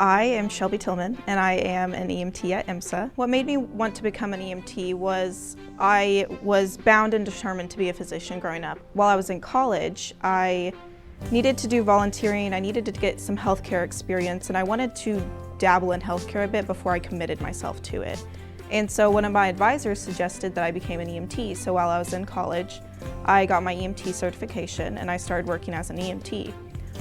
I am Shelby Tillman, and I am an EMT at EMSA. What made me want to become an EMT was I was bound and determined to be a physician growing up. While I was in college, I needed to do volunteering, I needed to get some healthcare experience, and I wanted to dabble in healthcare a bit before I committed myself to it. And so one of my advisors suggested that I became an EMT. So while I was in college, I got my EMT certification and I started working as an EMT.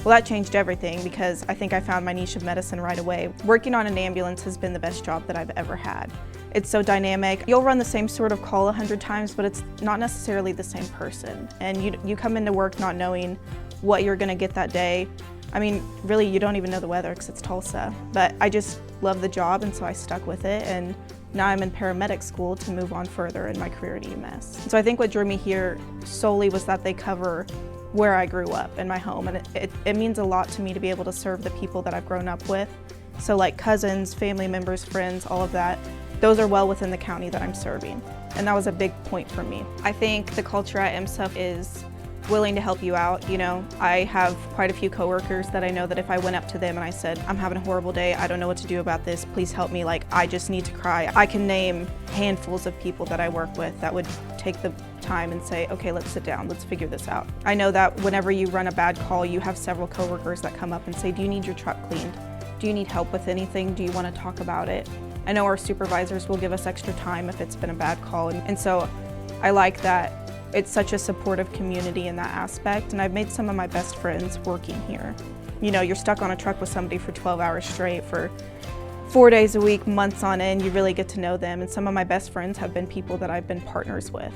Well, that changed everything because I think I found my niche of medicine right away. Working on an ambulance has been the best job that I've ever had. It's so dynamic. You'll run the same sort of call 100 times, but it's not necessarily the same person. And you come into work not knowing what you're gonna get that day. I mean, really, you don't even know the weather because it's Tulsa. But I just love the job, and so I stuck with it. And now I'm in paramedic school to move on further in my career at EMS. So I think what drew me here solely was that they cover where I grew up in my home, and it means a lot to me to be able to serve the people that I've grown up with. So like cousins, family members, friends, all of that, those are well within the county that I'm serving. And that was a big point for me. I think the culture at EMSA is willing to help you out. You know, I have quite a few coworkers that I know that if I went up to them and I said, I'm having a horrible day, I don't know what to do about this, please help me, like I just need to cry. I can name handfuls of people that I work with that would take the time and say, okay, let's sit down, let's figure this out. I know that whenever you run a bad call, you have several coworkers that come up and say, do you need your truck cleaned? Do you need help with anything? Do you want to talk about it? I know our supervisors will give us extra time if it's been a bad call, and so I like that it's such a supportive community in that aspect, and I've made some of my best friends working here. You know, you're stuck on a truck with somebody for 12 hours straight for 4 days a week, months on end. You really get to know them, and some of my best friends have been people that I've been partners with.